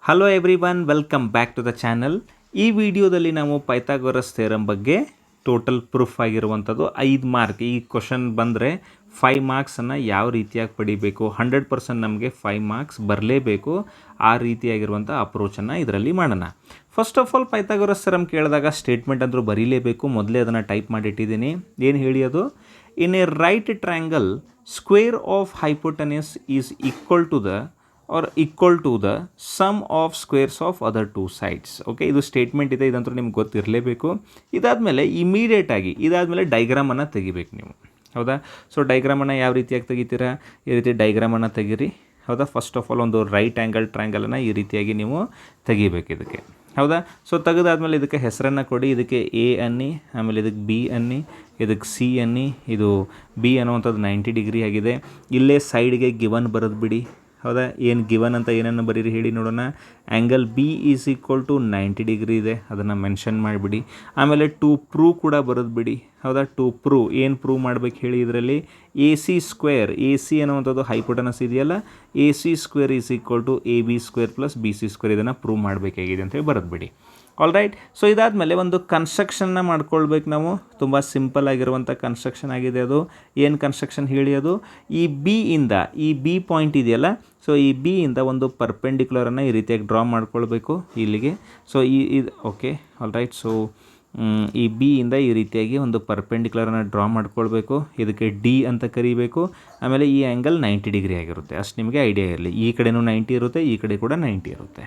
Hello everyone, welcome back to the channel. ಈ ವಿಡಿಯೋದಲ್ಲಿ ನಾವು ಪೈಥಾಗೊರಸ್ ಥಿಯರಮ್ ಬಗ್ಗೆ ಟೋಟಲ್ ಪ್ರೂಫ್ ಆಗಿರುವಂಥದ್ದು 5 ಮಾರ್ಕ್. ಈ ಕ್ವಶನ್ ಬಂದರೆ 5 ಮಾರ್ಕ್ಸನ್ನು ಯಾವ ರೀತಿಯಾಗಿ ಪಡಿಬೇಕು, 100% ನಮಗೆ 5 ಮಾರ್ಕ್ಸ್ ಬರಲೇಬೇಕು. ಆ ರೀತಿಯಾಗಿರುವಂಥ ಅಪ್ರೋಚನ್ನು ಇದರಲ್ಲಿ ಮಾಡೋಣ. First of all Pythagoras theorem ಕೇಳಿದಾಗ ಸ್ಟೇಟ್ಮೆಂಟ್ ಅಂದರೂ ಬರೀಲೇಬೇಕು. ಮೊದಲೇ ಅದನ್ನು ಟೈಪ್ ಮಾಡಿಟ್ಟಿದ್ದೀನಿ. ಏನು ಹೇಳಿ ಅದು? In a right triangle square of hypotenuse is equal to the sum of squares of other 2 sides. Okay, ಇದು ಸ್ಟೇಟ್ಮೆಂಟ್ ಇದೆ, ಇದಂತೂ ನಿಮ್ಗೆ ಗೊತ್ತಿರಲೇಬೇಕು. ಇದಾದಮೇಲೆ ಇಮಿಡಿಯೇಟಾಗಿ ಡೈಗ್ರಾಮನ್ನು ತೆಗಿಬೇಕು ನೀವು. ಹೌದಾ? ಸೊ ಡೈಗ್ರಾಮನ್ನು ಯಾವ ರೀತಿಯಾಗಿ ತೆಗಿತೀರಾ? ಈ ರೀತಿ ಡೈಗ್ರಾಮನ್ನು ತೆಗೀರಿ. ಹೌದಾ? ಫಸ್ಟ್ ಆಫ್ ಆಲ್ ಒಂದು ರೈಟ್ ಆ್ಯಂಗಲ್ ಟ್ರ್ಯಾಂಗಲನ್ನು ಈ ರೀತಿಯಾಗಿ ನೀವು ತೆಗಿಬೇಕು ಇದಕ್ಕೆ. ಹೌದಾ? ಸೊ ತೆಗೆದಾದ್ಮೇಲೆ ಇದಕ್ಕೆ ಹೆಸರನ್ನು ಕೊಡಿ. ಇದಕ್ಕೆ ಎ ಅನ್ನಿ, ಆಮೇಲೆ ಇದಕ್ಕೆ ಬಿ ಅನ್ನಿ, ಇದಕ್ಕೆ ಸಿ ಅನ್ನಿ. ಇದು ಬಿ ಅನ್ನುವಂಥದ್ದು 90 ಡಿಗ್ರಿ ಆಗಿದೆ. ಇಲ್ಲೇ ಸೈಡ್ಗೆ ಗಿವನ್ ಬರೋದು ಬಿಡಿ. ಹೌದಾ? ಏನು ಗಿವನ್ ಅಂತ ಏನನ್ನು ಬರೀರಿ ಹೇಳಿ ನೋಡೋಣ. Angle B is equal to 90 degree ಇದೆ, ಅದನ್ನು ಮೆನ್ಷನ್ ಮಾಡಿಬಿಡಿ. ಆಮೇಲೆ ಟು ಪ್ರೂವ್ ಕೂಡ ಬರೋದು ಬಿಡಿ. ಹೌದಾ? ಟು ಪ್ರೂವ್ ಏನು ಪ್ರೂವ್ ಮಾಡಬೇಕು ಹೇಳಿ? ಇದರಲ್ಲಿ A C square, A C ಅನ್ನುವಂಥದ್ದು ಹೈಪೋಟೆನಸ್ ಇದೆಯಲ್ಲ, A C square is equal to A B square plus B C square, ಇದನ್ನು ಪ್ರೂವ್ ಮಾಡಬೇಕಾಗಿದೆ ಅಂತೇಳಿ ಬರೋದು ಬಿಡಿ. All right. ಸೊ ಇದಾದಮೇಲೆ ಒಂದು ಕನ್ಸ್ಟ್ರಕ್ಷನ್ನ ಮಾಡ್ಕೊಳ್ಬೇಕು ನಾವು. ತುಂಬ ಸಿಂಪಲ್ ಆಗಿರುವಂಥ ಕನ್ಸ್ಟ್ರಕ್ಷನ್ ಆಗಿದೆ ಅದು. ಏನು ಕನ್ಸ್ಟ್ರಕ್ಷನ್ ಹೇಳಿ? ಅದು ಈ ಬಿ ಇಂದ, ಈ ಬಿ ಪಾಯಿಂಟ್ ಇದೆಯಲ್ಲ, ಸೊ ಈ ಬಿ ಇಂದ ಒಂದು ಪರ್ಪೆಂಡಿಕ್ಯುಲರನ್ನು ಈ ರೀತಿಯಾಗಿ ಡ್ರಾ ಮಾಡ್ಕೊಳ್ಬೇಕು ಇಲ್ಲಿಗೆ. ಸೊ ಇದು ಓಕೆ, ಆಲ್ ರೈಟ್. ಸೊ ಈ ಬಿ ಇಂದ ಈ ರೀತಿಯಾಗಿ ಒಂದು ಪರ್ಪೆಂಡಿಕ್ಯುಲರನ್ನು ಡ್ರಾ ಮಾಡ್ಕೊಳ್ಬೇಕು. ಇದಕ್ಕೆ ಡಿ ಅಂತ ಕರಿಬೇಕು. ಆಮೇಲೆ ಈ ಆ್ಯಂಗಲ್ 90 ಡಿಗ್ರಿ ಆಗಿರುತ್ತೆ, ಅಷ್ಟು ನಿಮಗೆ ಐಡಿಯಾ ಇರಲಿ. ಈ ಕಡೆನೂ 90 ಇರುತ್ತೆ, ಈ ಕಡೆ ಕೂಡ 90 ಇರುತ್ತೆ.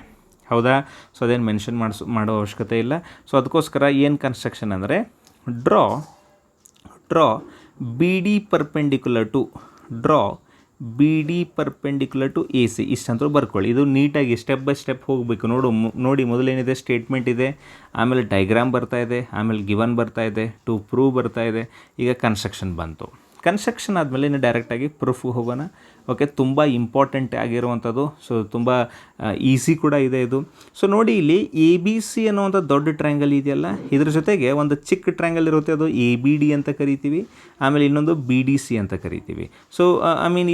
ಹೌದಾ? ಸೊ ಅದೇನು ಮೆನ್ಷನ್ ಮಾಡೋ ಅವಶ್ಯಕತೆ ಇಲ್ಲ. ಸೊ ಅದಕ್ಕೋಸ್ಕರ ಏನು ಕನ್ಸ್ಟ್ರಕ್ಷನ್ ಅಂದರೆ draw B D perpendicular to A C, ಇಷ್ಟಂತೂ ಬರ್ಕೊಳ್ಳಿ. ಇದು ನೀಟಾಗಿ ಸ್ಟೆಪ್ ಬೈ ಸ್ಟೆಪ್ ಹೋಗಬೇಕು. ನೋಡಿ ಮೊದಲೇನಿದೆ? ಸ್ಟೇಟ್ಮೆಂಟ್ ಇದೆ, ಆಮೇಲೆ ಡೈಗ್ರಾಮ್ ಬರ್ತಾ ಇದೆ, ಆಮೇಲೆ ಗಿವನ್ ಬರ್ತಾ ಇದೆ, ಟು ಪ್ರೂವ್ ಬರ್ತಾ ಇದೆ, ಈಗ ಕನ್ಸ್ಟ್ರಕ್ಷನ್ ಬಂತು. ಕನ್ಸ್ಟ್ರಕ್ಷನ್ ಆದಮೇಲೆ ಇನ್ನು ಡೈರೆಕ್ಟಾಗಿ ಪ್ರೂಫ್ಗೆ ಹೋಗೋಣ. ಓಕೆ, ತುಂಬ ಇಂಪಾರ್ಟೆಂಟ್ ಆಗಿರುವಂಥದ್ದು. ಸೊ ತುಂಬ ಈಸಿ ಕೂಡ ಇದೆ ಇದು. ಸೊ ನೋಡಿ, ಇಲ್ಲಿ ಎ ಬಿ ಸಿ ಅನ್ನುವಂಥ ದೊಡ್ಡ ಟ್ರ್ಯಾಂಗಲ್ ಇದೆಯಲ್ಲ, ಇದ್ರ ಜೊತೆಗೆ ಒಂದು ಚಿಕ್ಕ ಟ್ರ್ಯಾಂಗಲ್ ಇರುತ್ತೆ, ಅದು ಎ ಬಿ ಡಿ ಅಂತ ಕರಿತೀವಿ. ಆಮೇಲೆ ಇನ್ನೊಂದು ಬಿ ಡಿ ಸಿ ಅಂತ ಕರಿತೀವಿ. ಸೊ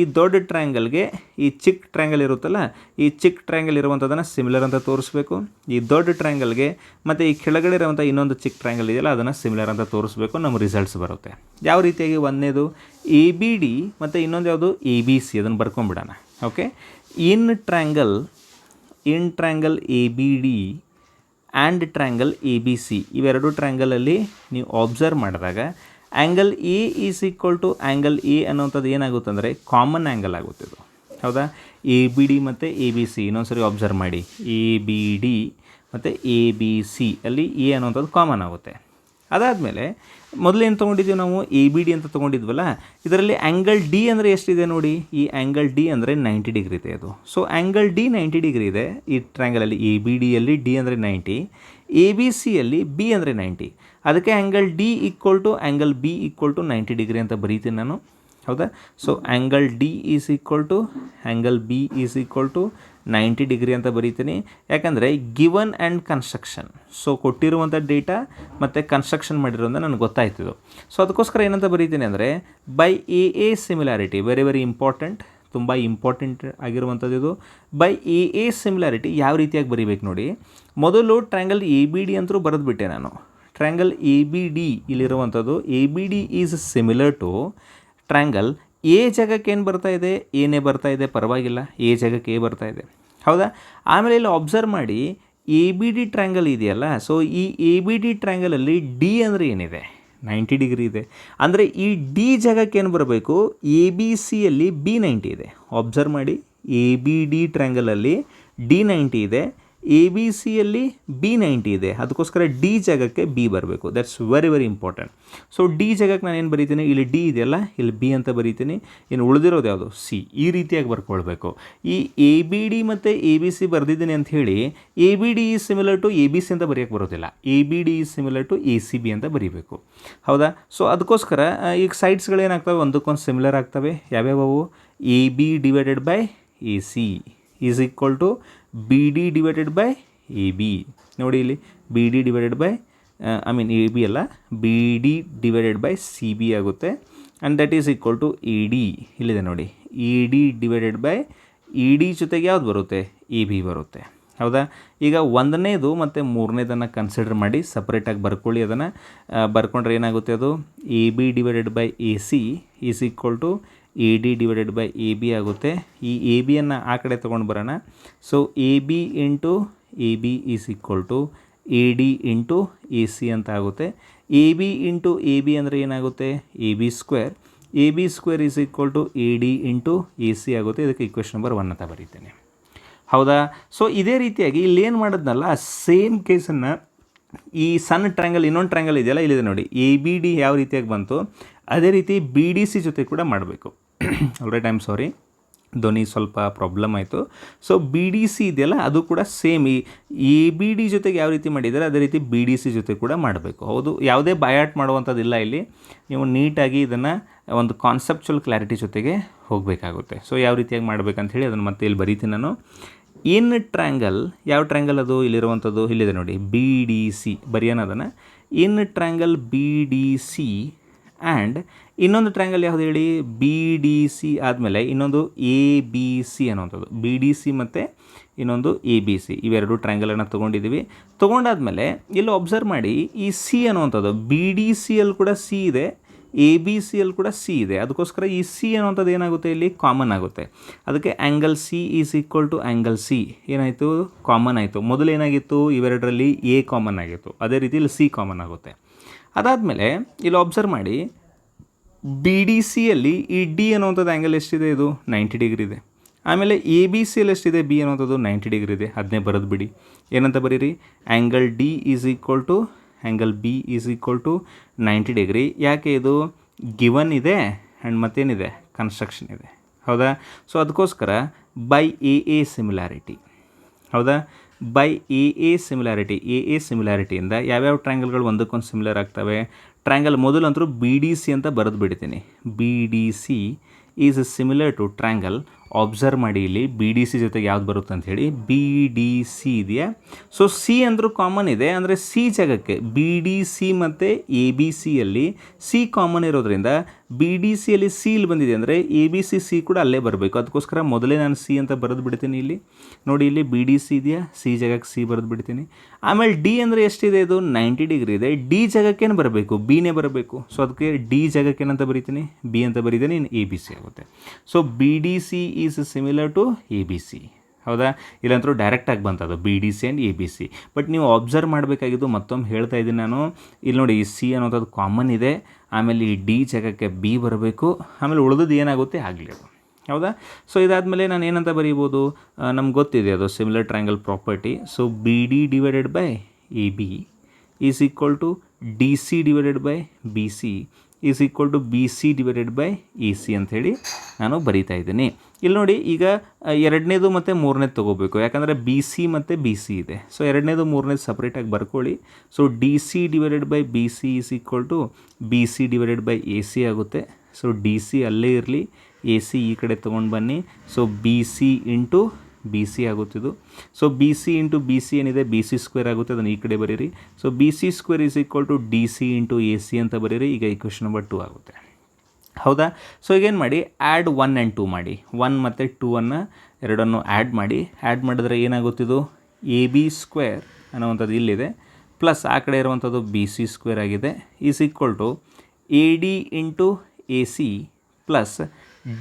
ಈ ದೊಡ್ಡ ಟ್ರ್ಯಾಂಗಲ್ಗೆ ಈ ಚಿಕ್ಕ ಟ್ರ್ಯಾಂಗಲ್ ಇರುತ್ತಲ್ಲ, ಈ ಚಿಕ್ಕ ಟ್ರ್ಯಾಂಗಲ್ ಇರುವಂಥದ್ದನ್ನು ಸಿಮಿಲರ್ ಅಂತ ತೋರಿಸ್ಬೇಕು. ಈ ದೊಡ್ಡ ಟ್ರ್ಯಾಂಗಲ್ಗೆ ಮತ್ತು ಈ ಕೆಳಗಡೆ ಇರುವಂಥ ಇನ್ನೊಂದು ಚಿಕ್ಕ ಟ್ರ್ಯಾಂಗಲ್ ಇದೆಯಲ್ಲ, ಅದನ್ನು ಸಿಮಿಲರ್ ಅಂತ ತೋರಿಸ್ಬೇಕು. ನಮ್ಮ ರಿಸಲ್ಟ್ಸ್ ಬರುತ್ತೆ. ಯಾವ ರೀತಿಯಾಗಿ? ಒಂದನೇದು ಎ ಬಿ ಡಿ ಮತ್ತು ಇನ್ನೊಂದು ಯಾವುದು? A B C. ಅದನ್ನು ಬರ್ಕೊಂಬಿಡೋಣ. Okay, in triangle A B D and triangle A B C, ಇವೆರಡು ಟ್ರ್ಯಾಂಗಲಲ್ಲಿ ನೀವು ಅಬ್ಸರ್ವ್ ಮಾಡಿದಾಗ angle A is equal to angle A ಅನ್ನೋಂಥದ್ದು ಏನಾಗುತ್ತೆ ಅಂದರೆ ಕಾಮನ್ ಆ್ಯಂಗಲ್ ಆಗುತ್ತೆ ಇದು. ಹೌದಾ? ಎ ಬಿ ಡಿ ಮತ್ತು ಎ ಬಿ ಸಿ ಇನ್ನೊಂದ್ಸರಿ ಅಬ್ಸರ್ವ್ ಮಾಡಿ. ಎ ಬಿ ಡಿ ಮತ್ತು ಎ ಬಿ ಸಿ ಅಲ್ಲಿ ಎ ಅನ್ನೋಂಥದ್ದು ಕಾಮನ್ ಆಗುತ್ತೆ. ಅದಾದಮೇಲೆ ಮೊದಲೇನು ತೊಗೊಂಡಿದ್ದೀವಿ ನಾವು? ಎ ಬಿ ಡಿ ಅಂತ ತೊಗೊಂಡಿದ್ವಲ್ಲ, ಇದರಲ್ಲಿ ಆ್ಯಂಗಲ್ ಡಿ ಅಂದರೆ ಎಷ್ಟಿದೆ ನೋಡಿ? ಈ ಆ್ಯಂಗಲ್ ಡಿ ಅಂದರೆ 90 ಡಿಗ್ರಿ ಇದೆ ಅದು. ಸೊ ಆ್ಯಂಗಲ್ ಡಿ 90 ಡಿಗ್ರಿ ಇದೆ ಈ ಟ್ರ್ಯಾಂಗಲಲ್ಲಿ. ಎ ಬಿ ಡಿಯಲ್ಲಿ ಡಿ ಅಂದರೆ 90, ಎ ಬಿ ಸಿಯಲ್ಲಿ ಬಿ ಅಂದರೆ 90. ಅದಕ್ಕೆ angle D equal to angle B equal to 90 degree ಅಂತ ಬರೀತೀನಿ ನಾನು. ಹೌದಾ? So angle D is equal to angle B is equal to 90 degree ಅಂತ ಬರೀತೀನಿ. ಯಾಕಂದರೆ ಗಿವನ್ ಆ್ಯಂಡ್ ಕನ್ಸ್ಟ್ರಕ್ಷನ್, ಸೊ ಕೊಟ್ಟಿರುವಂಥ ಡೇಟಾ ಮತ್ತು ಕನ್ಸ್ಟ್ರಕ್ಷನ್ ಮಾಡಿರೋಂಥ ನನಗೆ ಗೊತ್ತಾಯ್ತಿದ್ದು. ಸೊ ಅದಕ್ಕೋಸ್ಕರ ಏನಂತ ಬರೀತೀನಿ ಅಂದರೆ by a similarity, very important, ತುಂಬ ಇಂಪಾರ್ಟೆಂಟ್ ಆಗಿರುವಂಥದ್ದು ಇದು. ಬೈ ಎ ಸಿಮಿಲಾರಿಟಿ ಯಾವ ರೀತಿಯಾಗಿ ಬರೀಬೇಕು ನೋಡಿ. ಮೊದಲು ಟ್ರ್ಯಾಂಗಲ್ ಎ ಬಿ ಡಿ ಅಂತೂ ಬರೆದುಬಿಟ್ಟೆ ನಾನು. ಟ್ರ್ಯಾಂಗಲ್ ಎ ಬಿ ಡಿ ಇಲ್ಲಿರುವಂಥದ್ದು, A B D is similar to triangle A ಜಾಗಕ್ಕೆ ಏನು ಬರ್ತಾ ಇದೆ? ಏನೇ ಬರ್ತಾ ಇದೆ, ಪರವಾಗಿಲ್ಲ, ಎ ಜಾಗಕ್ಕೆ ಎ ಬರ್ತಾ ಇದೆ. ಹೌದಾ? ಆಮೇಲೆ ಇಲ್ಲಿ ಅಬ್ಸರ್ವ್ ಮಾಡಿ, ಎ ಬಿ ಡಿ ಟ್ರ್ಯಾಂಗಲ್ ಇದೆಯಲ್ಲ, ಸೊ ಈ ಎ ಬಿ ಡಿ ಟ್ರ್ಯಾಂಗಲಲ್ಲಿ ಡಿ ಅಂದರೆ ಏನಿದೆ? 90 ಡಿಗ್ರಿ ಇದೆ. ಅಂದರೆ ಈ ಡಿ ಜಾಗಕ್ಕೆ ಏನು ಬರಬೇಕು? ಎ ಬಿ ಸಿಯಲ್ಲಿ ಬಿ 90 ಇದೆ. ಅಬ್ಸರ್ವ್ ಮಾಡಿ, ಎ ಬಿ ಡಿ ಟ್ರ್ಯಾಂಗಲಲ್ಲಿ ಡಿ 90 ಇದೆ, ಎ ಬಿ ಸಿಯಲ್ಲಿ ಬಿ 90 ಇದೆ. ಅದಕ್ಕೋಸ್ಕರ ಡಿ ಜಾಗಕ್ಕೆ ಬಿ ಬರಬೇಕು. That's very important. So D ಜಾಗಕ್ಕೆ ನಾನು ಏನು ಬರೀತೀನಿ? ಇಲ್ಲಿ ಡಿ ಇದೆಯಲ್ಲ, ಇಲ್ಲಿ ಬಿ ಅಂತ ಬರೀತೀನಿ. ಇನ್ನು ಉಳಿದಿರೋದು ಯಾವುದು? ಸಿ. ಈ ರೀತಿಯಾಗಿ ಬರ್ಕೊಳ್ಬೇಕು. ಈ ಎ ಬಿ ಡಿ ಮತ್ತು ಎ ಬಿ ಸಿ ಬರೆದಿದ್ದೀನಿ ಅಂತ ಹೇಳಿ A B D is similar to A B C ಅಂತ ಬರೆಯೋಕ್ಕೆ ಬರೋದಿಲ್ಲ. A B D is similar to A C B ಅಂತ ಬರೀಬೇಕು. ಹೌದಾ? ಸೊ ಅದಕ್ಕೋಸ್ಕರ ಈಗ ಸೈಡ್ಸ್ಗಳೇನಾಗ್ತವೆ? ಒಂದಕ್ಕೊಂದು ಸಿಮಿಲರ್ ಆಗ್ತವೆ. ಯಾವ್ಯಾವು? A B divided by A C is equal to B D divided by A B. ನೋಡಿ ಇಲ್ಲಿ B D divided by A B ಅಲ್ಲ, B D divided by C B ಆಗುತ್ತೆ. And that is equal to A D. ಇಲ್ಲಿದೆ ನೋಡಿ, A D divided by E D ಜೊತೆಗೆ ಯಾವ್ದು ಬರುತ್ತೆ? A B ಬರುತ್ತೆ. ಹೌದಾ. ಈಗ ಒಂದನೇದು ಮತ್ತು ಮೂರನೇದನ್ನು ಕನ್ಸಿಡರ್ ಮಾಡಿ ಸಪ್ರೇಟಾಗಿ ಬರ್ಕೊಳ್ಳಿ. ಅದನ್ನು ಬರ್ಕೊಂಡ್ರೆ ಏನಾಗುತ್ತೆ, ಅದು A B divided by A C is equal to A D divided by A B ಆಗುತ್ತೆ. ಈ ಎ ಬಿಯನ್ನು ಆ ಕಡೆ ತೊಗೊಂಡು ಬರೋಣ. So A B into A B is equal to A D into A C ಅಂತ ಆಗುತ್ತೆ. A B into A B ಅಂದರೆ ಏನಾಗುತ್ತೆ, A B square. A B square is equal to A D into A C ಆಗುತ್ತೆ. ಇದಕ್ಕೆ equation number 1 ಅಂತ ಬರೀತೇನೆ. ಹೌದಾ. So ಇದೇ ರೀತಿಯಾಗಿ ಇಲ್ಲಿ ಏನು ಮಾಡಿದ್ನಲ್ಲ, ಸೇಮ್ ಕೇಸನ್ನು ಈ ಸಣ್ಣ ಟ್ರ್ಯಾಂಗಲ್, ಇನ್ನೊಂದು ಟ್ರ್ಯಾಂಗಲ್ ಇದೆಯಲ್ಲ ಇಲ್ಲಿದೆ ನೋಡಿ, ಎ ಬಿ ಡಿ ಯಾವ ರೀತಿಯಾಗಿ ಬಂತು ಅದೇ ರೀತಿ ಬಿ ಡಿ ಸಿ ಜೊತೆ ಕೂಡ ಮಾಡಬೇಕು. ಆಲ್ರೈಟ್, ಐ ಆಮ್ ಸಾರಿ, ಧ್ವನಿ ಸ್ವಲ್ಪ ಪ್ರಾಬ್ಲಮ್ ಆಯಿತು. ಸೊ ಬಿ ಡಿ ಸಿ ಇದೆಯಲ್ಲ ಅದು ಕೂಡ ಸೇಮ್ ಈ ಎ ಬಿ ಡಿ ಜೊತೆಗೆ ಯಾವ ರೀತಿ ಮಾಡಿದ್ದಾರೆ ಅದೇ ರೀತಿ ಬಿ ಡಿ ಸಿ ಜೊತೆ ಕೂಡ ಮಾಡಬೇಕು. ಹೌದು, ಯಾವುದೇ ಬಯಾಟ್ ಮಾಡುವಂಥದ್ದಿಲ್ಲ ಇಲ್ಲಿ. ನೀವು ನೀಟಾಗಿ ಇದನ್ನು ಒಂದು ಕಾನ್ಸೆಪ್ಚುವಲ್ ಕ್ಲಾರಿಟಿ ಜೊತೆಗೆ ಹೋಗಬೇಕಾಗುತ್ತೆ. ಸೊ ಯಾವ ರೀತಿಯಾಗಿ ಮಾಡಬೇಕಂತ ಹೇಳಿ ಅದನ್ನು ಮತ್ತೆ ಇಲ್ಲಿ ಬರೀತೀನಿ ನಾನು. ಇನ್ ಟ್ರ್ಯಾಂಗಲ್, ಯಾವ ಟ್ರ್ಯಾಂಗಲ್ ಅದು ಇಲ್ಲಿರುವಂಥದ್ದು, ಇಲ್ಲಿದೆ ನೋಡಿ, ಬಿ ಡಿ ಸಿ ಬರೆಯೋಣ ಅದನ್ನು. In triangle B D C and ಇನ್ನೊಂದು ಟ್ರ್ಯಾಂಗಲ್ ಯಾವುದು ಹೇಳಿ, ಬಿ ಡಿ ಸಿ ಆದಮೇಲೆ ಇನ್ನೊಂದು ಎ ಬಿ ಸಿ ಅನ್ನುವಂಥದ್ದು. ಬಿ ಡಿ ಸಿ ಮತ್ತು ಇನ್ನೊಂದು ಎ ಬಿ ಸಿ, ಇವೆರಡು ಟ್ರ್ಯಾಂಗಲನ್ನು ತೊಗೊಂಡಿದ್ದೀವಿ. ತೊಗೊಂಡಾದ್ಮೇಲೆ ಇಲ್ಲಿ ಒಬ್ಸರ್ವ್ ಮಾಡಿ, ಈ ಸಿ ಅನ್ನುವಂಥದ್ದು ಬಿ ಡಿ ಸಿಯಲ್ಲಿ ಕೂಡ ಸಿ ಇದೆ, ಎ ಬಿ ಸಿಯಲ್ಲಿ ಕೂಡ ಸಿ ಇದೆ. ಅದಕ್ಕೋಸ್ಕರ ಈ ಸಿ ಅನ್ನುವಂಥದ್ದು ಏನಾಗುತ್ತೆ, ಇಲ್ಲಿ ಕಾಮನ್ ಆಗುತ್ತೆ. ಅದಕ್ಕೆ angle C is equal to angle C ಏನಾಯಿತು, ಕಾಮನ್ ಆಯಿತು. ಮೊದಲು ಏನಾಗಿತ್ತು, ಇವೆರಡರಲ್ಲಿ ಎ ಕಾಮನ್ ಆಗಿತ್ತು, ಅದೇ ರೀತಿ ಇಲ್ಲಿ ಸಿ ಕಾಮನ್ ಆಗುತ್ತೆ. ಅದಾದಮೇಲೆ ಇಲ್ಲಿ ಒಬ್ಸರ್ವ್ ಮಾಡಿ, ಬಿ ಡಿ ಸಿಯಲ್ಲಿ ಈ ಡಿ ಅನ್ನುವಂಥದ್ದು ಆ್ಯಂಗಲ್ ಎಷ್ಟಿದೆ, ಇದು 90 ಡಿಗ್ರಿ ಇದೆ. ಆಮೇಲೆ ಎ ಬಿ ಸಿಯಲ್ಲಿ ಎಷ್ಟಿದೆ, ಬಿ ಅನ್ನುವಂಥದ್ದು 90 ಡಿಗ್ರಿ ಇದೆ. ಅದನ್ನೇ ಬರೆದು ಬಿಡಿ. ಏನಂತ ಬರೀರಿ, angle D is equal to angle B is equal to 90 degree. ಯಾಕೆ, ಇದು ಗಿವನ್ ಇದೆ ಆ್ಯಂಡ್ ಮತ್ತೇನಿದೆ, ಕನ್ಸ್ಟ್ರಕ್ಷನ್ ಇದೆ. ಹೌದಾ. ಸೊ ಅದಕ್ಕೋಸ್ಕರ ಬೈ ಎ ಸಿಮಿಲಾರಿಟಿ, ಹೌದಾ, ಬೈ ಎ ಸಿಮಿಲಾರಿಟಿ, ಎ ಸಿಮಿಲಾರಿಟಿಯಿಂದ ಯಾವ್ಯಾವ ಟ್ರ್ಯಾಂಗಲ್ಗಳು ಒಂದಕ್ಕೊಂದು ಸಿಮಿಲರ್ ಆಗ್ತವೆ. ಟ್ರ್ಯಾಂಗಲ್ ಮೊದಲಂತರೂ ಬಿ ಡಿ ಸಿ ಅಂತ ಬರೆದು ಬಿಡ್ತೀನಿ. B D C is similar to triangle. Observe ಮಾಡಿ, ಇಲ್ಲಿ ಬಿ ಡಿ ಸಿ ಜೊತೆಗೆ ಯಾವ್ದು ಬರುತ್ತೆ ಅಂತ ಹೇಳಿ, ಬಿ ಡಿ ಸಿ ಇದೆಯಾ. ಸೊ ಸಿ ಅಂದರೂ ಕಾಮನ್ ಇದೆ, ಅಂದರೆ ಸಿ ಜಾಗಕ್ಕೆ ಬಿ ಡಿ ಸಿ ಮತ್ತು ಎ ಬಿ ಸಿಯಲ್ಲಿ ಸಿ ಕಾಮನ್ ಇರೋದ್ರಿಂದ ಬಿ ಡಿ ಸಿಯಲ್ಲಿ ಸಿ ಇಲ್ಲಿ ಬಂದಿದೆ ಅಂದರೆ ಎ ಬಿ ಸಿ ಕೂಡ ಅಲ್ಲೇ ಬರಬೇಕು. ಅದಕ್ಕೋಸ್ಕರ ಮೊದಲೇ ನಾನು ಸಿ ಅಂತ ಬರೆದು ಬಿಡ್ತೀನಿ. ಇಲ್ಲಿ ನೋಡಿ, ಇಲ್ಲಿ ಬಿ ಡಿ ಸಿ ಇದೆಯಾ, ಸಿ ಜಾಗಕ್ಕೆ ಸಿ ಬರೆದು ಬಿಡ್ತೀನಿ. ಆಮೇಲೆ ಡಿ ಅಂದರೆ ಎಷ್ಟಿದೆ, ಇದು 90 ಡಿಗ್ರಿ ಇದೆ. ಡಿ ಜಾಗಕ್ಕೇನು ಬರಬೇಕು, ಬಿನೇ ಬರಬೇಕು. ಸೊ ಅದಕ್ಕೆ ಡಿ ಜಾಗಕ್ಕೆ ಏನಂತ ಬರೀತೀನಿ, ಬಿ ಅಂತ ಬರೀತೀನಿ, ಇನ್ನು ಎ ಬಿ ಸಿ ಆಗುತ್ತೆ. So B D C is similar to A B C. ಹೌದಾ. ಇಲ್ಲಂತರೂ ಡೈರೆಕ್ಟಾಗಿ ಬಂತದು B D C and A B C. But ನೀವು ಅಬ್ಸರ್ವ್ ಮಾಡಬೇಕಾಗಿದ್ದು, ಮತ್ತೊಮ್ಮೆ ಹೇಳ್ತಾ ಇದ್ದೀನಿ ನಾನು, ಇಲ್ಲಿ ನೋಡಿ, ಈ ಸಿ ಅನ್ನೋದು ಕಾಮನ್ ಇದೆ. ಆಮೇಲೆ ಈ ಡಿ ಜಾಗಕ್ಕೆ ಬಿ ಬರಬೇಕು. ಆಮೇಲೆ ಉಳಿದದ್ದು ಏನಾಗುತ್ತೆ ಆಗಲಿ ಅದು. ಹೌದಾ. ಸೊ ಇದಾದಮೇಲೆ ನಾನು ಏನಂತ ಬರೀಬೋದು, ನಮ್ಗೆ ಗೊತ್ತಿದೆ ಅದು similar triangle property. So B D divided by A B is equal to D C divided by B C is equal to B C divided by E C ಅಂಥೇಳಿ ನಾನು ಬರೀತಾ ಇದ್ದೀನಿ. ಇಲ್ಲಿ ನೋಡಿ, ಈಗ ಎರಡನೇದು ಮತ್ತು ಮೂರನೇದು ತೊಗೋಬೇಕು, ಯಾಕಂದರೆ ಬಿ ಸಿ ಮತ್ತು ಬಿ ಸಿ ಇದೆ. ಸೊ ಎರಡನೇದು ಮೂರನೇದು ಸಪ್ರೇಟಾಗಿ ಬರ್ಕೊಳ್ಳಿ. So D C divided by B C is equal to B C divided by A C ಆಗುತ್ತೆ. ಸೊ ಡಿ ಸಿ ಅಲ್ಲೇ ಇರಲಿ, ಎ ಸಿ ಈ ಕಡೆ ತೊಗೊಂಡು ಬನ್ನಿ. So B C into B C ಆಗುತ್ತಿದ್ದು. So B C into B C ಏನಿದೆ, B C square ಆಗುತ್ತೆ, ಅದನ್ನು ಈ ಕಡೆ ಬರೀರಿ. So B C square is equal to D C into A C ಅಂತ ಬರೀರಿ. ಈಗ ಈಕ್ವೇಷನ್ ನಂಬರ್ 2 ಆಗುತ್ತೆ. ಹೌದಾ. ಸೊ ಈಗೇನು ಮಾಡಿ, ಆ್ಯಡ್ 1 ಆ್ಯಂಡ್ 2 ಮಾಡಿ. 1 ಮತ್ತು 2 ಎರಡನ್ನು ಆ್ಯಡ್ ಮಾಡಿ. ಆ್ಯಡ್ ಮಾಡಿದ್ರೆ ಏನಾಗುತ್ತಿದ್ದು, ಎ ಬಿ ಸ್ಕ್ವೇರ್ ಅನ್ನುವಂಥದ್ದು ಇಲ್ಲಿದೆ, ಪ್ಲಸ್ ಆ ಕಡೆ ಇರುವಂಥದ್ದು ಬಿ ಸಿ ಸ್ಕ್ವೇರ್ ಆಗಿದೆ, is equal to A D into A C plus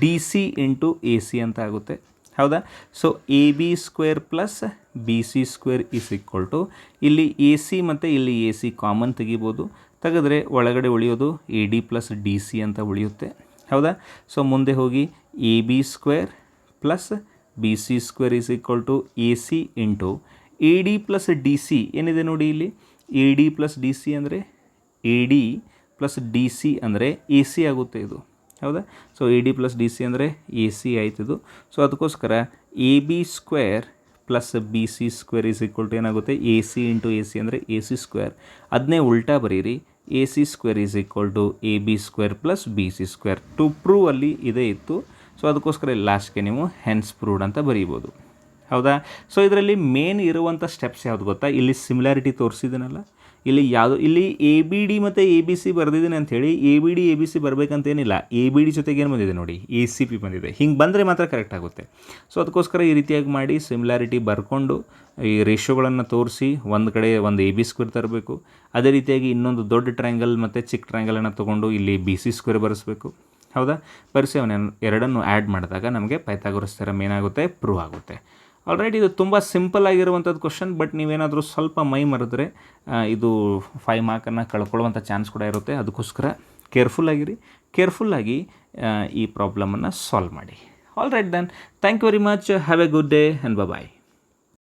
D C into A C ಅಂತ ಆಗುತ್ತೆ. ಹೌದಾ. So A B square plus B C square is equal to, ಇಲ್ಲಿ ಎ ಸಿ ಮತ್ತು ಇಲ್ಲಿ ಎ ಸಿ ಕಾಮನ್ ತೆಗಿಬೋದು. ತೆಗೆದ್ರೆ ಒಳಗಡೆ ಉಳಿಯೋದು A D plus D C ಅಂತ ಉಳಿಯುತ್ತೆ. ಹೌದಾ. ಸೊ ಮುಂದೆ ಹೋಗಿ A B square plus B C square is equal to A C into A D plus D C ಏನಿದೆ ನೋಡಿ, ಇಲ್ಲಿ A D plus D C ಅಂದರೆ A D plus D C ಅಂದರೆ ಎ ಸಿ ಆಗುತ್ತೆ ಇದು. ಹೌದಾ. So A D plus D C ಅಂದರೆ A C ಆಯ್ತಿದು. ಸೊ ಅದಕ್ಕೋಸ್ಕರ A B square plus B C square is equal to ಏನಾಗುತ್ತೆ, A C into A C ಅಂದರೆ A C square. ಅದನ್ನೇ ಉಲ್ಟಾ ಬರೀರಿ, A C square is equal to A B square plus B C square. To prove ಅಲ್ಲಿ ಇದೇ ಇತ್ತು. So ಅದಕ್ಕೋಸ್ಕರ ಲಾಸ್ಟ್ಗೆ ನೀವು ಹೆನ್ಸ್ ಪ್ರೂವ್ಡ್ ಅಂತ ಬರೀಬೋದು. ಹೌದಾ. ಸೊ ಇದರಲ್ಲಿ ಮೇನ್ ಇರುವಂಥ ಸ್ಟೆಪ್ಸ್ ಯಾವುದು ಗೊತ್ತಾ, ಇಲ್ಲಿ ಸಿಮಿಲಾರಿಟಿ ತೋರಿಸಿದ್ದೀನಲ್ಲ, ಇಲ್ಲಿ ಯಾವುದು ಇಲ್ಲಿ ಎ ಬಿ ಡಿ ಮತ್ತು ಎ ಬಿ ಸಿ ಬರೆದಿದ್ದೀನಿ ಅಂಥೇಳಿ A B D A B C ಬರಬೇಕಂತೇನಿಲ್ಲ. ಎ ಬಿ ಡಿ ಜೊತೆಗೆ ಏನು ಬಂದಿದೆ ನೋಡಿ, ಎ ಸಿ ಪಿ ಬಂದಿದೆ. ಹಿಂಗೆ ಬಂದರೆ ಮಾತ್ರ ಕರೆಕ್ಟ್ ಆಗುತ್ತೆ. ಸೊ ಅದಕ್ಕೋಸ್ಕರ ಈ ರೀತಿಯಾಗಿ ಮಾಡಿ ಸಿಮಿಲಾರಿಟಿ ಬರ್ಕೊಂಡು ಈ ರೇಷಿಯೋಗಳನ್ನು ತೋರಿಸಿ ಒಂದು ಕಡೆ ಒಂದು ಎ ಬಿ ಸ್ಕ್ವೇರ್ ತರಬೇಕು. ಅದೇ ರೀತಿಯಾಗಿ ಇನ್ನೊಂದು ದೊಡ್ಡ ಟ್ರಯಾಂಗಲ್ ಮತ್ತು ಚಿಕ್ಕ ಟ್ರಯಾಂಗಲನ್ನು ತೊಗೊಂಡು ಇಲ್ಲಿ ಬಿ ಸಿ ಸ್ಕ್ವೇರ್ ಬರೆಸಬೇಕು. ಹೌದಾ, ಬರೆಸಿ ಅವನ ಎರಡನ್ನು ಆ್ಯಡ್ ಮಾಡಿದಾಗ ನಮಗೆ ಪೈಥಾಗೋರಸ್ ಥಿಯರಮ್ ಏನಾಗುತ್ತೆ, ಪ್ರೂವ್ ಆಗುತ್ತೆ. ಆಲ್ರೈಟ್, ಇದು ತುಂಬ ಸಿಂಪಲ್ ಆಗಿರುವಂಥದ್ದು ಕ್ವಶನ್. ಬಟ್ ನೀವೇನಾದರೂ ಸ್ವಲ್ಪ ಮೈ ಮರೆದ್ರೆ ಇದು 5 ಮಾರ್ಕನ್ನು ಕಳ್ಕೊಳ್ಳುವಂಥ ಚಾನ್ಸ್ ಕೂಡ ಇರುತ್ತೆ. ಅದಕ್ಕೋಸ್ಕರ ಕೇರ್ಫುಲ್ಲಾಗಿ ಈ ಪ್ರಾಬ್ಲಮನ್ನು ಸಾಲ್ವ್ ಮಾಡಿ. Alright then, thank you very much. Have a good day and bye.